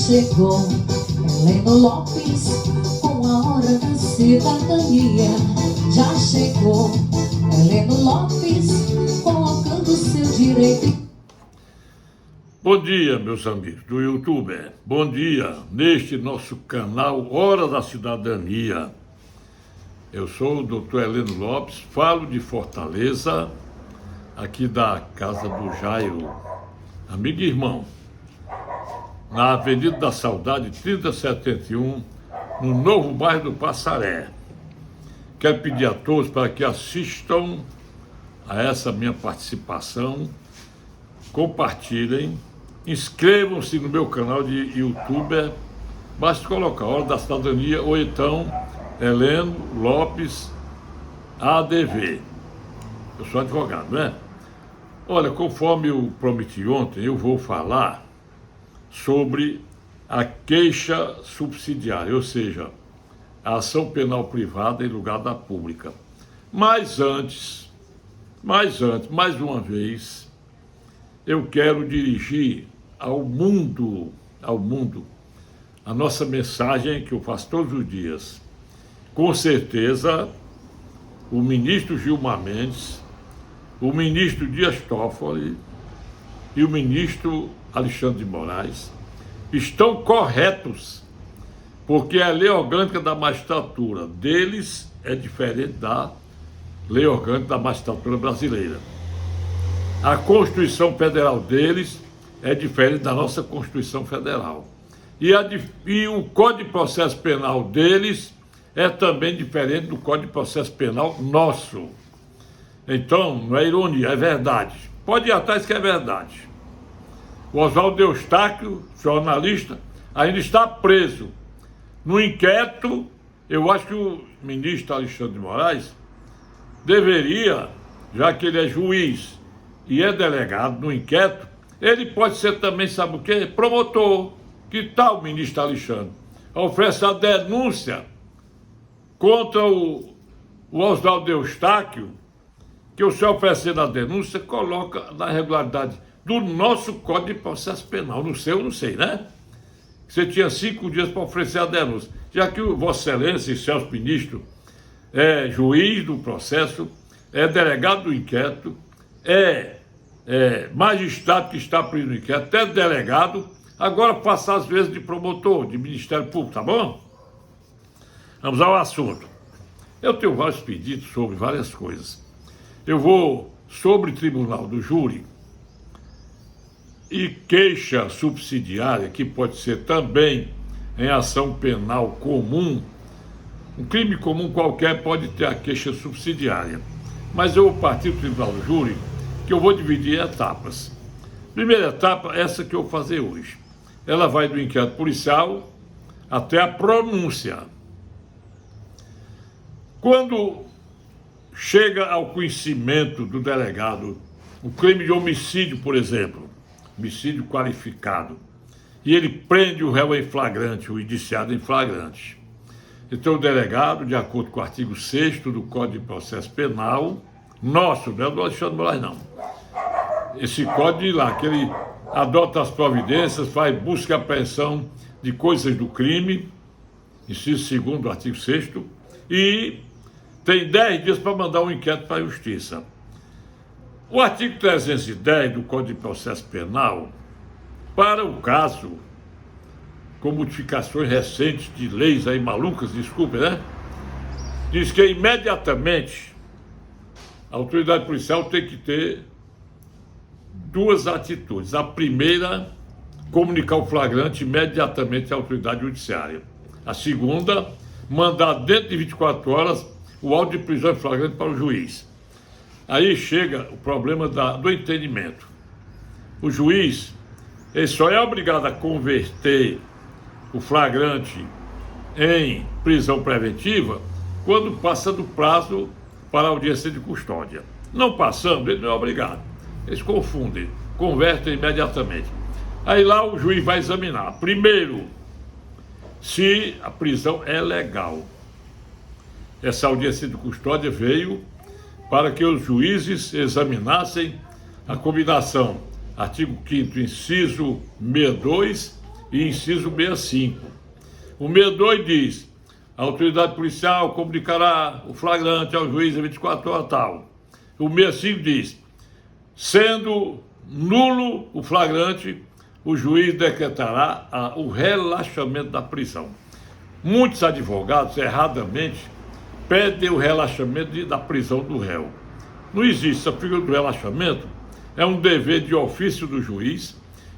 chegou Heleno Lopes com a hora da cidadania. Já chegou Heleno Lopes colocando seu direito. Bom dia, meus amigos do YouTube. Bom dia neste nosso canal Hora da Cidadania. Eu sou o Dr. Heleno Lopes, falo de Fortaleza, aqui da casa do Jairo, amigo e irmão, na Avenida da Saudade, 3071, no novo bairro do Passaré. Quero pedir a todos para que assistam a essa minha participação, compartilhem, inscrevam-se no meu canal de YouTube, basta colocar Hora da Cidadania ou então Heleno Lopes ADV. Eu sou advogado, né? Olha, conforme eu prometi ontem, eu vou falar sobre a queixa subsidiária, ou seja, a ação penal privada em lugar da pública. Mas antes, mais uma vez, eu quero dirigir ao mundo, a nossa mensagem que eu faço todos os dias. Com certeza, o ministro Gilmar Mendes, o ministro Dias Toffoli e o ministro Alexandre de Moraes estão corretos, porque a lei orgânica da magistratura deles é diferente da lei orgânica da magistratura brasileira. A Constituição Federal deles é diferente da nossa Constituição Federal. E o Código de Processo Penal deles é também diferente do Código de Processo Penal nosso. Então, não é ironia, é verdade. Pode ir atrás que é verdade. O Oswaldo Eustáquio, jornalista, ainda está preso. No inquérito, eu acho que o ministro Alexandre de Moraes deveria, já que ele é juiz e é delegado no inquérito, ele pode ser também, sabe o quê? Promotor. Que tal, ministro Alexandre? Oferece a denúncia contra o Oswaldo Eustáquio, que o senhor oferecendo a denúncia, coloca na regularidade do nosso Código de Processo Penal. No seu, não sei, né? Você tinha 5 dias para oferecer a denúncia. Já que o Vossa Excelência e Celso Ministro é juiz do processo, é delegado do inquérito, é magistrado que está preso no inquérito, até delegado, agora passa às vezes de promotor, de Ministério Público, tá bom? Vamos ao assunto. Eu tenho vários pedidos sobre várias coisas. Eu vou sobre Tribunal do Júri e queixa subsidiária, que pode ser também em ação penal comum. Um crime comum qualquer pode ter a queixa subsidiária. Mas eu vou partir do Tribunal do Júri, que eu vou dividir em etapas. Primeira etapa, essa que eu vou fazer hoje. Ela vai do inquérito policial até a pronúncia. Quando chega ao conhecimento do delegado o crime de homicídio, por exemplo, homicídio qualificado, e ele prende o réu em flagrante, o indiciado em flagrante. Então o delegado, de acordo com o artigo 6º do Código de Processo Penal, nosso, não é do Alexandre de Moraes, não. Esse código lá, que ele adota as providências, faz busca e apreensão de coisas do crime, inciso 2º do artigo 6º, e tem 10 dias para mandar um inquérito para a Justiça. O artigo 310 do Código de Processo Penal, para o caso, com modificações recentes de leis aí malucas, desculpe, né? Diz que imediatamente a autoridade policial tem que ter duas atitudes. A primeira, comunicar o flagrante imediatamente à autoridade judiciária. A segunda, mandar dentro de 24 horas o auto de prisão em flagrante para o juiz. Aí chega o problema do entendimento. O juiz, ele só é obrigado a converter o flagrante em prisão preventiva quando passa do prazo para a audiência de custódia. Não passando, ele não é obrigado. Eles confundem, convertem imediatamente. Aí lá o juiz vai examinar, primeiro, se a prisão é legal. Essa audiência de custódia veio para que os juízes examinassem a combinação, artigo 5º, inciso 62 e inciso 65. O 62 diz: a autoridade policial comunicará o flagrante ao juiz em 24 horas tal. O 65 diz: sendo nulo o flagrante, o juiz decretará o relaxamento da prisão. Muitos advogados, erradamente, pedem o relaxamento da prisão do réu. Não existe essa figura do relaxamento, é um dever de ofício do juiz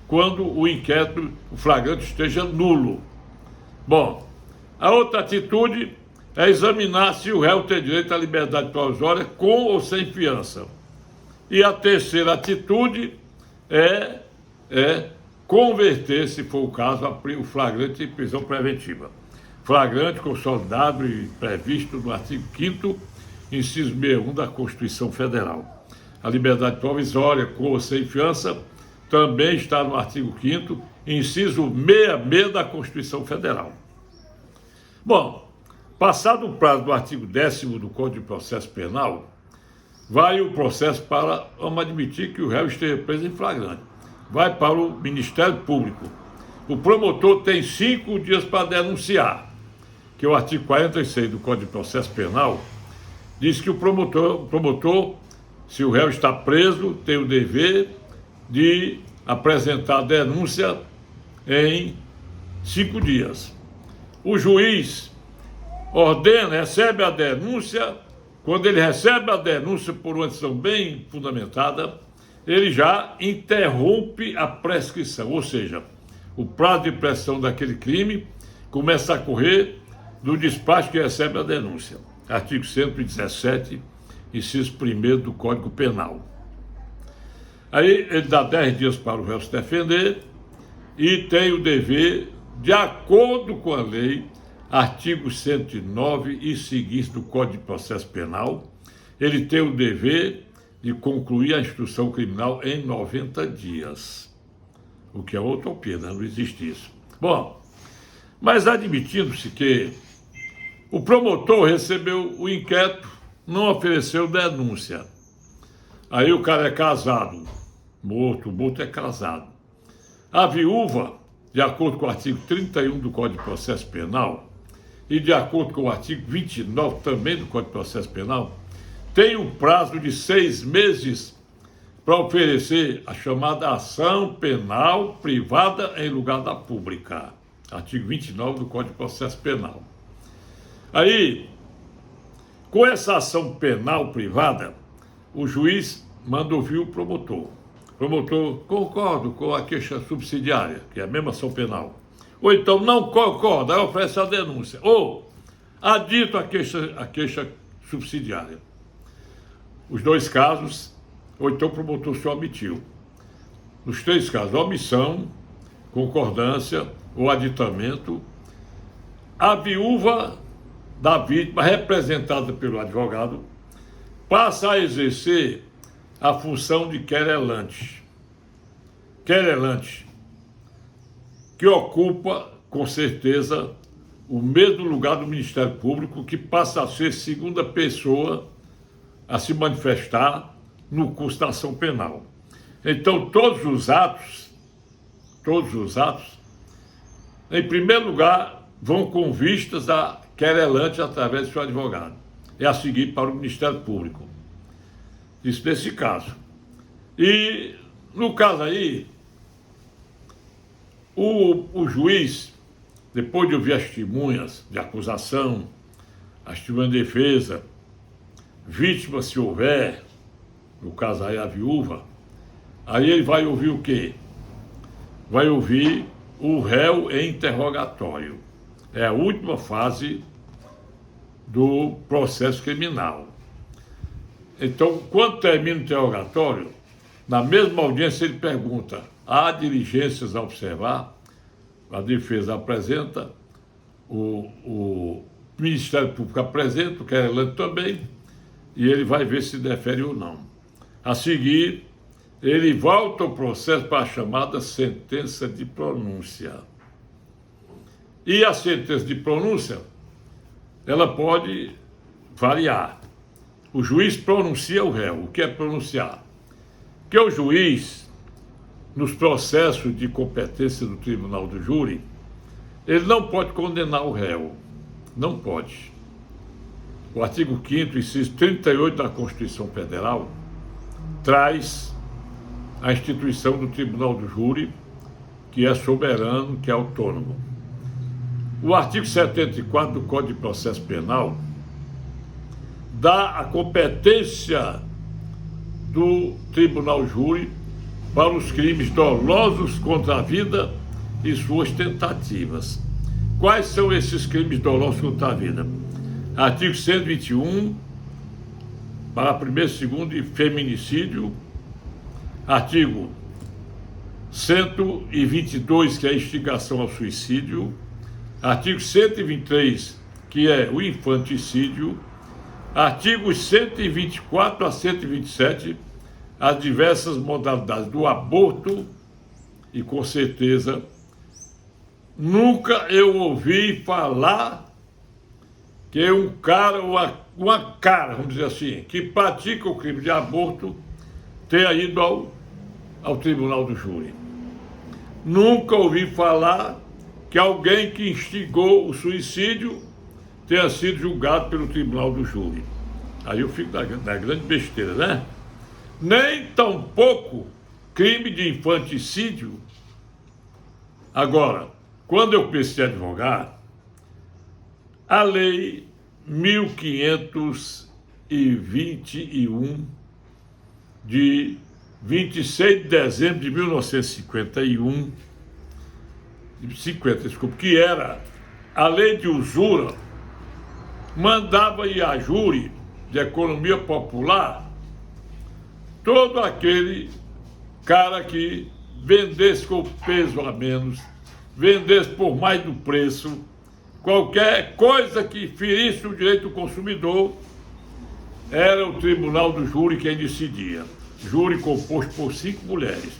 quando o inquérito, o flagrante esteja nulo. Bom, a outra atitude é examinar se o réu tem direito à liberdade provisória com ou sem fiança. E a terceira atitude é converter, se for o caso, o flagrante em prisão preventiva. Flagrante consolidado e previsto no artigo 5º, inciso 61 da Constituição Federal. A liberdade provisória com ou sem fiança também está no artigo 5º, inciso 66 da Constituição Federal. Bom, passado o prazo do artigo 10º do Código de Processo Penal, vai o processo para, vamos admitir que o réu esteja preso em flagrante, vai para o Ministério Público. O promotor tem 5 dias para denunciar, que é o artigo 46 do Código de Processo Penal, diz que o promotor, se o réu está preso, tem o dever de apresentar a denúncia em 5 dias. O juiz recebe a denúncia. Quando ele recebe a denúncia por uma decisão bem fundamentada, ele já interrompe a prescrição, ou seja, o prazo de prescrição daquele crime começa a correr do despacho que recebe a denúncia. Artigo 117, inciso 1º do Código Penal. Aí ele dá 10 dias para o réu se defender e tem o dever, de acordo com a lei, artigo 109 e seguintes do Código de Processo Penal, ele tem o dever de concluir a instrução criminal em 90 dias. O que é outra utopia, não existe isso. Bom, mas admitindo-se que o promotor recebeu o inquérito, não ofereceu denúncia. Aí o cara é casado, morto é casado. A viúva, de acordo com o artigo 31 do Código de Processo Penal, e de acordo com o artigo 29 também do Código de Processo Penal, tem um prazo de 6 meses para oferecer a chamada ação penal privada em lugar da pública. Artigo 29 do Código de Processo Penal. Aí, com essa ação penal privada, o juiz manda ouvir o promotor. O promotor, concordo com a queixa subsidiária, que é a mesma ação penal. Ou então não concorda, aí oferece a denúncia. Ou adito a queixa subsidiária. Os 2 casos, ou então o promotor se omitiu. Nos 3 casos, omissão, concordância ou aditamento, a viúva da vítima, representada pelo advogado, passa a exercer a função de querelante. Querelante, que ocupa, com certeza, o mesmo lugar do Ministério Público, que passa a ser segunda pessoa a se manifestar no curso da ação penal. Então, todos os atos, em primeiro lugar, vão com vistas a querelante através do seu advogado. É a seguir para o Ministério Público. Isso nesse caso. E, no caso aí, o juiz, depois de ouvir as testemunhas de acusação, as testemunhas de defesa, vítima se houver, no caso aí a viúva, aí ele vai ouvir o quê? Vai ouvir o réu em interrogatório. É a última fase do processo criminal. Então, quando termina o interrogatório, na mesma audiência ele pergunta: há diligências a observar? A defesa apresenta, o Ministério Público apresenta, o querelante também, e ele vai ver se defere ou não. A seguir, ele volta ao processo para a chamada sentença de pronúncia. E a sentença de pronúncia, ela pode variar. O juiz pronuncia o réu. O que é pronunciar? Que o juiz nos processos de competência do tribunal do júri, ele não pode condenar o réu. Não pode. O artigo 5º, inciso 38 da Constituição Federal, traz a instituição do tribunal do júri, que é soberano, que é autônomo. O artigo 74 do Código de Processo Penal dá a competência do tribunal júri para os crimes dolosos contra a vida e suas tentativas. Quais são esses crimes dolosos contra a vida? Artigo 121, parágrafo 1º, 2º e feminicídio. Artigo 122, que é a instigação ao suicídio. Artigo 123, que é o infanticídio. Artigos 124 a 127, as diversas modalidades do aborto, e com certeza nunca eu ouvi falar que um cara, uma cara, vamos dizer assim, que pratica o crime de aborto tenha ido ao tribunal do júri. Nunca ouvi falar que alguém que instigou o suicídio tenha sido julgado pelo tribunal do júri. Aí eu fico na grande besteira, né? Nem tampouco crime de infanticídio. Agora, quando eu comecei a advogar, a lei 1521 de 26 de dezembro de 1951, que era a lei de usura, mandava ir a júri de economia popular todo aquele cara que vendesse com peso a menos, vendesse por mais do preço, qualquer coisa que ferisse o direito do consumidor, era o tribunal do júri quem decidia. Júri composto por 5 mulheres.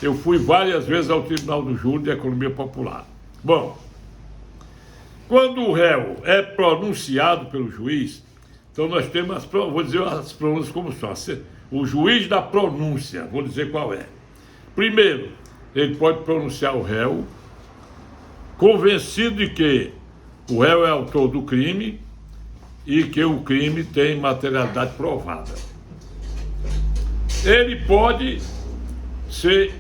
Eu fui várias vezes ao tribunal do júri de economia popular. Bom, quando o réu é pronunciado pelo juiz, então nós temos, vou dizer as pronúncias como são. O juiz da pronúncia, vou dizer qual é. Primeiro, ele pode pronunciar o réu, convencido de que o réu é autor do crime e que o crime tem materialidade provada. Ele pode ser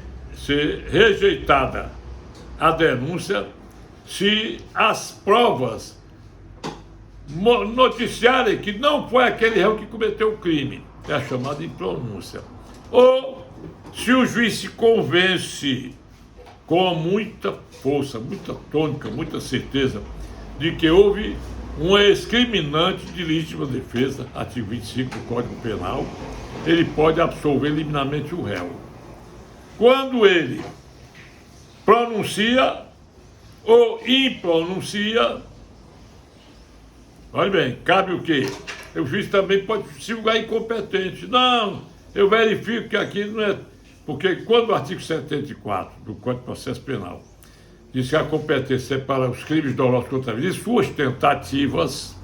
rejeitada a denúncia se as provas noticiarem que não foi aquele réu que cometeu o crime, é a chamada impronúncia. Ou se o juiz se convence com muita força, muita tônica, muita certeza de que houve um ex-criminante de legítima defesa, artigo 25 do Código Penal, ele pode absolver liminarmente o réu. Quando ele pronuncia ou impronuncia, olha bem, cabe o quê? O juiz também pode se julgar incompetente. Não, eu verifico que aqui não é... Porque quando o artigo 74 do Código de Processo Penal diz que a competência é para os crimes dolosos contra a vida e suas tentativas,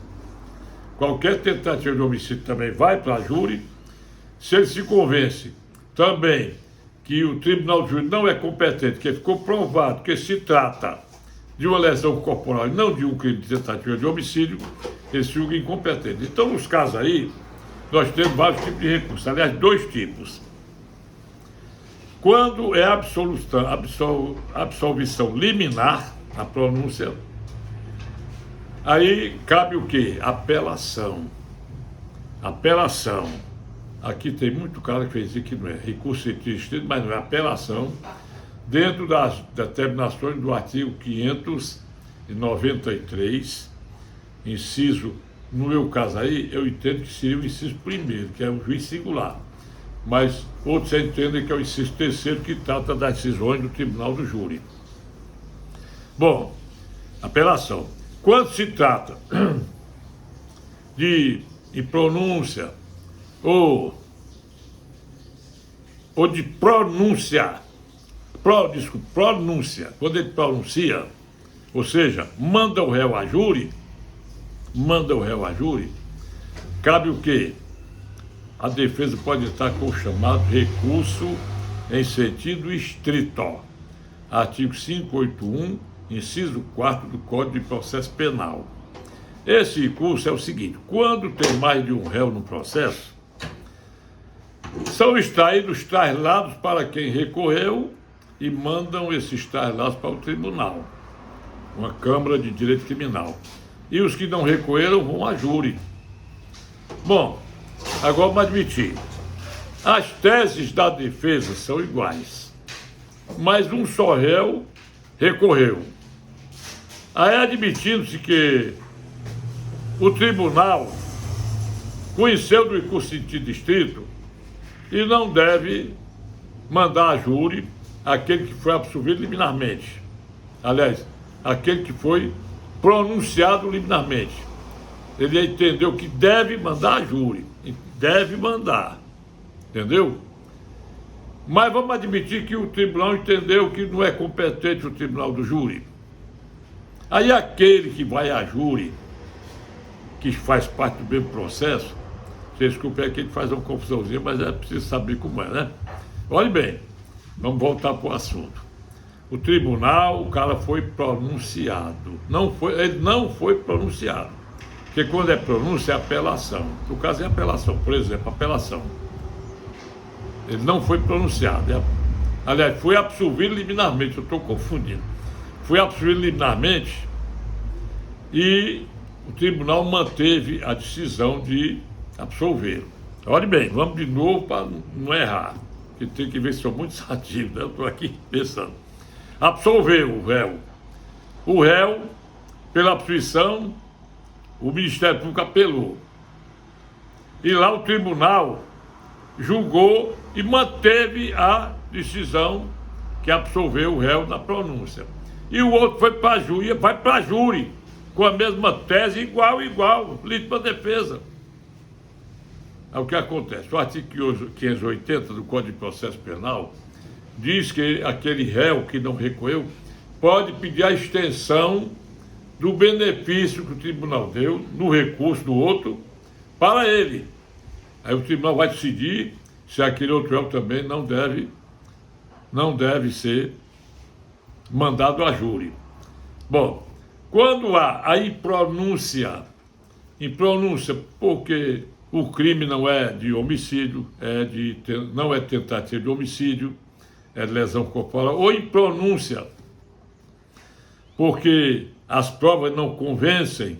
qualquer tentativa de homicídio também vai para a júri. Se ele se convence também que o tribunal de júri não é competente, que ficou provado que se trata de uma lesão corporal e não de um crime de tentativa de homicídio, ele se julga incompetente. Então, nos casos aí, nós temos vários tipos de recursos, aliás, 2 tipos. Quando é absolvição liminar, a pronúncia, aí cabe o quê? Apelação. Apelação. Aqui tem muito cara que fez isso que não é recurso insistido, mas não é apelação, dentro das determinações do artigo 593, inciso, no meu caso aí, eu entendo que seria o inciso 1º, que é o juiz singular. Mas outros entendem que é o inciso 3º, que trata das decisões do tribunal do júri. Bom, apelação. Quando se trata de pronúncia ou de pronúncia, pronúncia, quando ele pronuncia, ou seja, manda o réu a júri, cabe o quê? A defesa pode estar com o chamado recurso em sentido estrito. Artigo 581, inciso 4 do Código de Processo Penal. Esse recurso é o seguinte: quando tem mais de um réu no processo, são extraídos traslados para quem recorreu e mandam esses traslados para o tribunal, uma Câmara de Direito Criminal. E os que não recorreram vão a júri. Bom, agora vamos admitir. As teses da defesa são iguais, mas um só réu recorreu. Aí admitindo-se que o tribunal conheceu do recurso em sentido estrito e não deve mandar a júri aquele que foi absolvido liminarmente. Aliás, aquele que foi pronunciado liminarmente. Ele entendeu que deve mandar a júri. Deve mandar. Entendeu? Mas vamos admitir que o tribunal entendeu que não é competente o tribunal do júri. Aí aquele que vai a júri, que faz parte do mesmo processo, vocês desculpem, é que ele faz uma confusãozinha, mas é preciso saber como é, né? Olhe bem, vamos voltar para o assunto. O tribunal, o cara foi pronunciado. Ele não foi pronunciado. Porque quando é pronúncia, é apelação. No caso é apelação, por exemplo, apelação. Ele não foi pronunciado. Aliás, foi absolvido liminarmente, eu estou confundindo. Foi absolvido liminarmente e o tribunal manteve a decisão de absolvê-lo. Olhe bem, vamos de novo para não errar, que tem que ver se sou muito sativo, né? Eu estou aqui pensando. Absolveu o réu. O réu, pela absolvição, o Ministério Público apelou. E lá o tribunal julgou e manteve a decisão que absolveu o réu na pronúncia. E o outro foi para a júri, vai para a júri, com a mesma tese, igual, legítima defesa. É o que acontece. O artigo 580 do Código de Processo Penal diz que aquele réu que não recorreu pode pedir a extensão do benefício que o tribunal deu no recurso do outro para ele. Aí o tribunal vai decidir se aquele outro réu também não deve ser mandado a júri. Bom, quando há a impronúncia, porque o crime não é de homicídio, não é tentativa de homicídio, é de lesão corporal, ou impronúncia, porque as provas não convencem,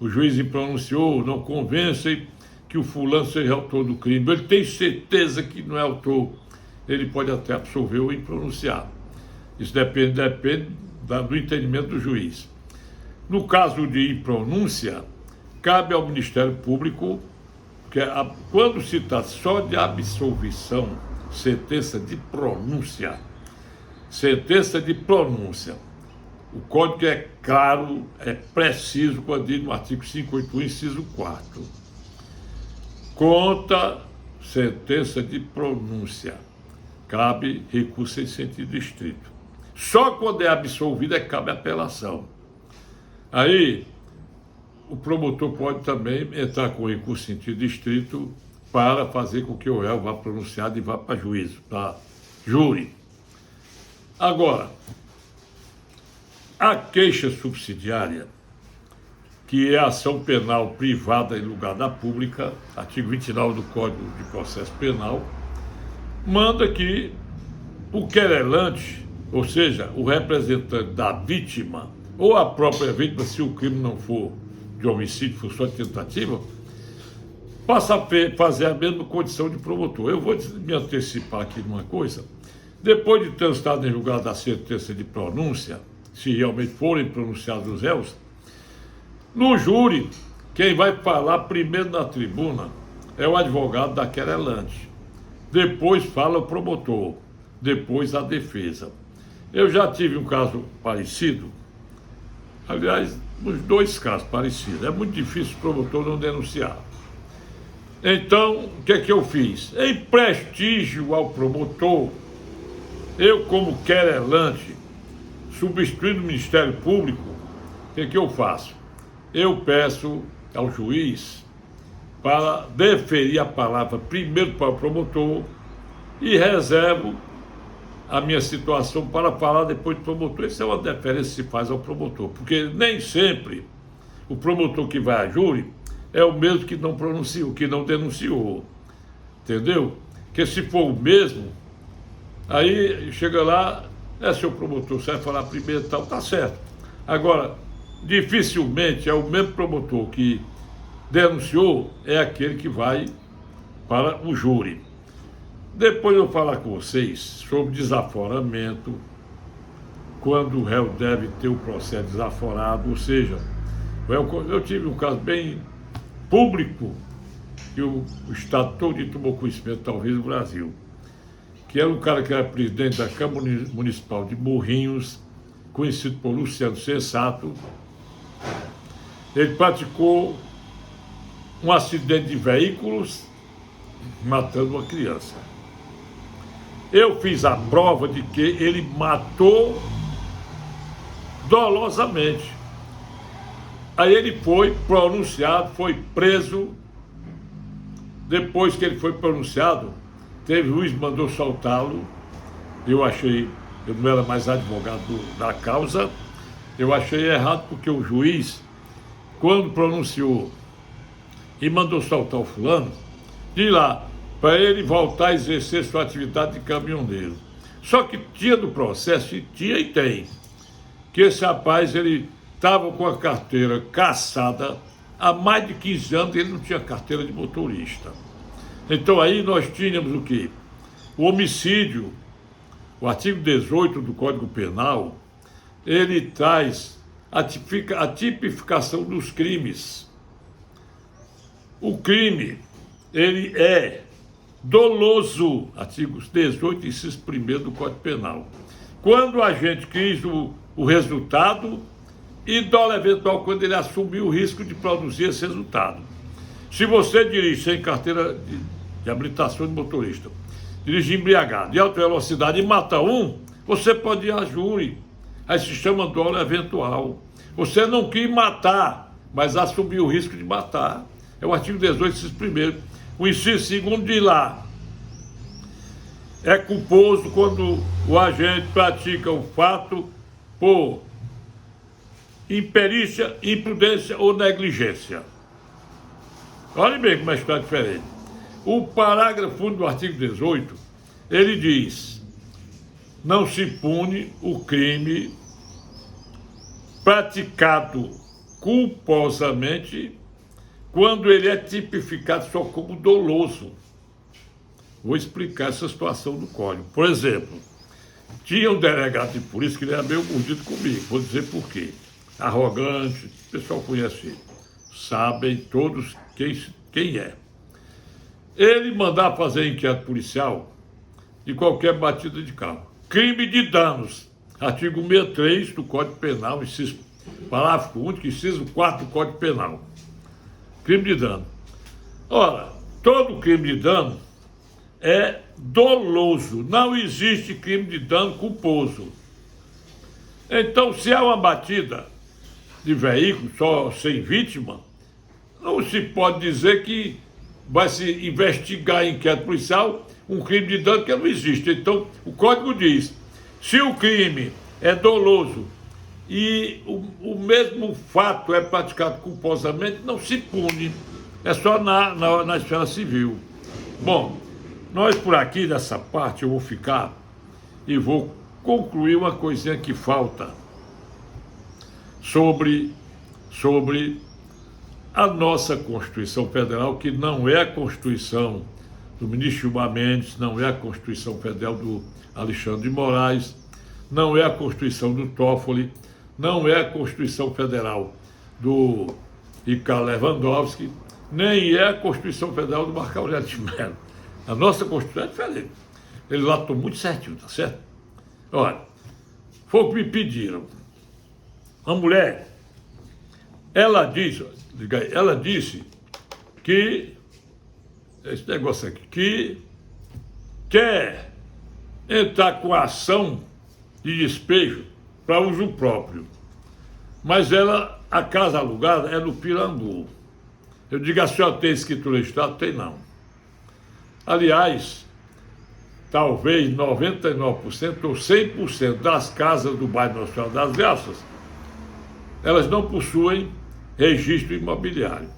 o juiz impronunciou, não convencem que o fulano seja autor do crime, ele tem certeza que não é autor, ele pode até absolver ou impronunciar. Isso depende do entendimento do juiz. No caso de impronúncia, cabe ao Ministério Público, que quando se trata só de absolvição, sentença de pronúncia, o código é claro, é preciso, quando diz no artigo 581, inciso 4. Conta sentença de pronúncia, cabe recurso em sentido estrito. Só quando é absolvida cabe apelação. Aí, o promotor pode também entrar com recurso em sentido estrito para fazer com que o réu vá pronunciado e vá para juízo, para júri. Agora, a queixa subsidiária, que é a ação penal privada em lugar da pública, artigo 29 do Código de Processo Penal, manda que o querelante, ou seja, o representante da vítima, ou a própria vítima, se o crime não for de homicídio, for só de tentativa, passa a fazer a mesma condição de promotor. Eu vou me antecipar aqui numa coisa. Depois de transitado em julgado da sentença de pronúncia, se realmente forem pronunciados os réus, no júri, quem vai falar primeiro na tribuna é o advogado da querelante. Depois fala o promotor, depois a defesa. Eu já tive um caso parecido, aliás, os dois casos parecidos. É muito difícil o promotor não denunciar. Então, o que é que eu fiz? Em prestígio ao promotor, eu, como querelante, substituindo o Ministério Público, o que é que eu faço? Eu peço ao juiz para deferir a palavra primeiro para o promotor e reservo a minha situação para falar depois do promotor. Isso é uma deferência que se faz ao promotor, porque nem sempre o promotor que vai a júri é o mesmo que não pronunciou, que não denunciou, entendeu? Porque se for o mesmo, aí chega lá, seu promotor, você vai falar primeiro e tal, tá certo. Agora, dificilmente é o mesmo promotor que denunciou, é aquele que vai para o júri. Depois eu vou falar com vocês sobre desaforamento, quando o réu deve ter o processo desaforado, ou seja, eu tive um caso bem público, que o Estado todo tomou conhecimento, talvez o Brasil, que era um cara que era presidente da Câmara Municipal de Morrinhos, conhecido por Luciano Sensato. Ele praticou um acidente de veículos, matando uma criança. Eu fiz a prova de que ele matou dolosamente. Aí ele foi pronunciado, foi preso. Depois que ele foi pronunciado, teve juiz que mandou soltá-lo. Eu não era mais advogado da causa, eu achei errado, porque o juiz, quando pronunciou e mandou soltar o fulano, de lá, para ele voltar a exercer sua atividade de caminhoneiro. Só que tinha do processo, e tinha e tem, que esse rapaz, ele estava com a carteira cassada há mais de 15 anos, ele não tinha carteira de motorista. Então aí nós tínhamos o quê? O homicídio, o artigo 18 do Código Penal, ele traz a tipificação dos crimes. O crime, ele é doloso, artigos 18 e inciso 1º do Código Penal. Quando a gente quis o resultado, e dolo eventual quando ele assumiu o risco de produzir esse resultado. Se você dirige sem carteira de habilitação de motorista, dirige embriagado, de alta velocidade e mata um, você pode ir a júri. Aí se chama dolo eventual. Você não quis matar, mas assumiu o risco de matar. É o artigo 18, inciso 1º. O inciso 2º diz lá: é culposo quando o agente pratica o fato por imperícia, imprudência ou negligência. Olha bem como é que está diferente. O parágrafo do artigo 18, ele diz: não se pune o crime praticado culposamente quando ele é tipificado só como doloso. Vou explicar essa situação do Código. Por exemplo, tinha um delegado de polícia que ele era meio mordido comigo, vou dizer por quê. Arrogante, o pessoal conhece ele, sabem todos quem é. Ele mandava fazer inquérito policial de qualquer batida de carro. Crime de danos, artigo 63 do Código Penal, parágrafo único, inciso 4 do Código Penal. Crime de dano. Ora, todo crime de dano é doloso, não existe crime de dano culposo. Então, se há uma batida de veículo só sem vítima, não se pode dizer que vai se investigar em inquérito policial um crime de dano que não existe. Então, o Código diz: se o crime é doloso e o mesmo fato é praticado culposamente, não se pune. É só na esfera civil. Bom, nós por aqui, nessa parte, eu vou ficar e vou concluir uma coisinha que falta sobre a nossa Constituição Federal, que não é a Constituição do ministro Gilmar Mendes, não é a Constituição Federal do Alexandre de Moraes, não é a Constituição do Toffoli, não é a Constituição Federal do Ricardo Lewandowski, nem é a Constituição Federal do Marco Aurélio de Mello. A nossa Constituição é diferente. Eles lá estão muito certinho, tá certo? Olha, foi o que me pediram. A mulher, ela disse que, esse negócio aqui, que quer entrar com a ação de despejo para uso próprio. Mas a casa alugada é no Pirambu. Eu digo: a senhora tem escritura de Estado? Tem não. Aliás, talvez 99% ou 100% das casas do bairro Nossa Senhora das Graças, elas não possuem registro imobiliário.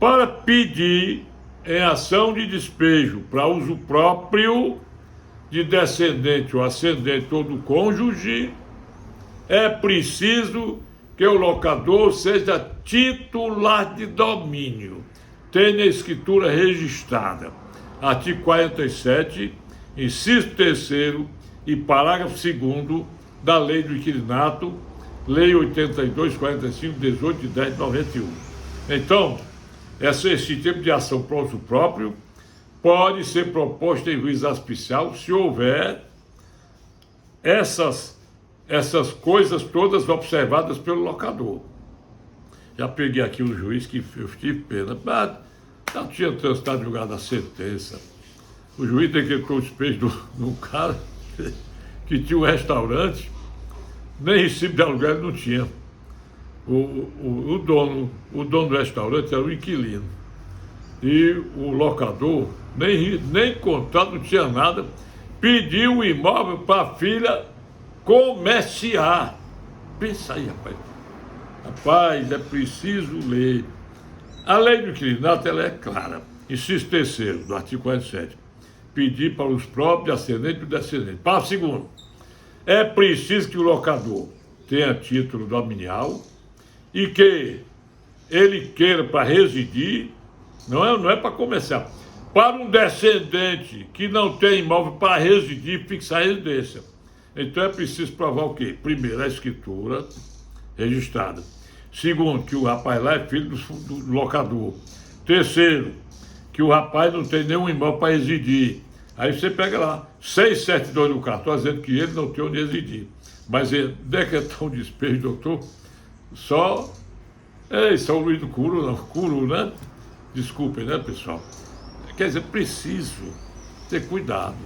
Para pedir em ação de despejo para uso próprio de descendente ou ascendente ou do cônjuge, é preciso que o locador seja titular de domínio, tenha escritura registrada. Artigo 47, inciso 3º e parágrafo 2º da Lei do Inquilinato, Lei 82, 45, 18 e 10 de 91. Então, esse tipo de ação para uso próprio pode ser proposta em juiz auspicial se houver essas coisas todas observadas pelo locador. Já peguei aqui um juiz que eu tive pena, mas não tinha transitado julgado a sentença. O juiz decretou o despejo de um cara que tinha um restaurante, nem recibo de aluguel não tinha. O dono do restaurante era o inquilino. E o locador, nem contrato, não tinha nada, pediu o imóvel para a filha comerciar. Pensa aí, rapaz. Rapaz, é preciso ler. A lei do inquilinato, ela é clara. Inciso 3º do artigo 47. Pedir para os próprios ascendentes e descendentes. Parágrafo 2º. É preciso que o locador tenha título dominial e que ele queira para residir, não é para comerciar. Para um descendente que não tem imóvel para residir e fixar a residência. Então é preciso provar o quê? Primeiro, a escritura registrada. Segundo, que o rapaz lá é filho do locador. Terceiro, que o rapaz não tem nenhum imóvel para residir. Aí você pega lá 6 certidões no cartório dizendo que ele não tem onde residir. Mas ele decretou um despejo, doutor, só São Luís do Curu, né? Desculpem, né, pessoal? Quer dizer, preciso ter cuidado.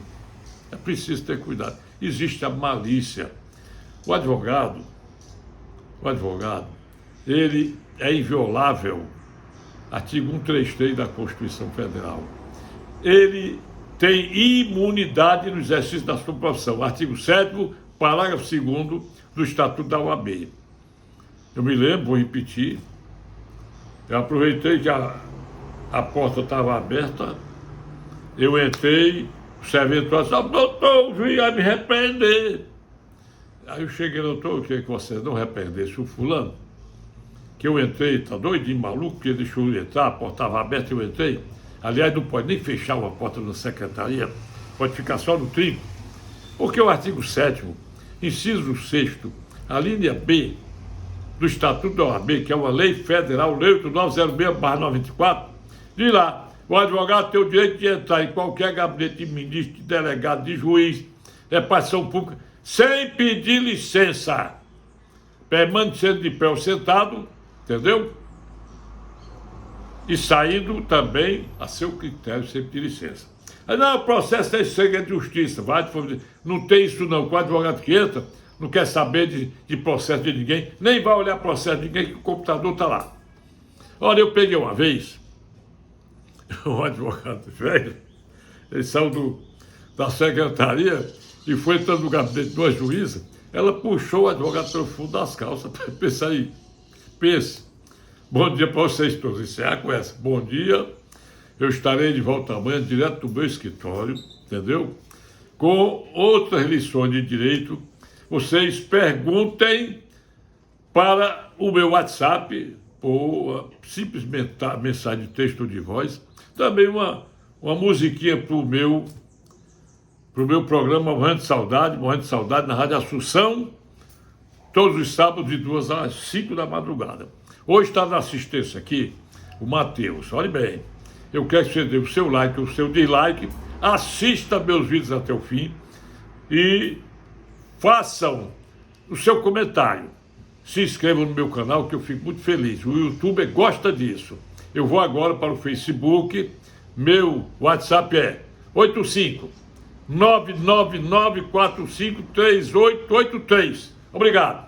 É preciso ter cuidado. Existe a malícia. O advogado, ele é inviolável. Artigo 133 da Constituição Federal. Ele tem imunidade no exercício da sua profissão. Artigo 7º, parágrafo 2º do Estatuto da OAB. Eu me lembro, vou repetir, eu aproveitei que a porta estava aberta, eu entrei, o servidor disse, doutor, o juiz vai me repreender. Aí eu cheguei, doutor, eu queria que você não repreendesse o fulano, que eu entrei, tá doidinho, maluco, porque ele deixou eu entrar, a porta estava aberta, eu entrei. Aliás, não pode nem fechar uma porta da secretaria, pode ficar só no trinco. Porque o artigo 7º, inciso 6º, a linha B do Estatuto da OAB, que é uma lei federal, lei 8906/94, diz lá, o advogado tem o direito de entrar em qualquer gabinete de ministro, de delegado, de juiz, repartição pública, sem pedir licença, permanecendo de pé ou sentado, entendeu? E saindo também a seu critério, sem pedir licença. Aí, não, o processo é segredo de justiça, não tem isso não, com o advogado que entra, não quer saber de processo de ninguém, nem vai olhar processo de ninguém, que o computador está lá. Olha, eu peguei uma vez, um advogado velho, ele saiu da secretaria e foi entrando no gabinete de uma juíza, ela puxou o advogado pelo fundo das calças, pensa aí, pense. Bom dia para vocês todos, encerrar com essa. Bom dia, eu estarei de volta amanhã, direto do meu escritório, entendeu? Com outras lições de direito. Vocês perguntem para o meu WhatsApp, ou simples mensagem de texto ou de voz. Também uma musiquinha para o meu programa Morrendo de Saudade, na Rádio Assunção, todos os sábados de 2 às 5 da madrugada. Hoje está na assistência aqui o Matheus. Olhe bem, eu quero que você dê o seu like, o seu dislike, assista meus vídeos até o fim e façam o seu comentário. Se inscrevam no meu canal, que eu fico muito feliz. O YouTube gosta disso. Eu vou agora para o Facebook. Meu WhatsApp é 85-999453883. Obrigado.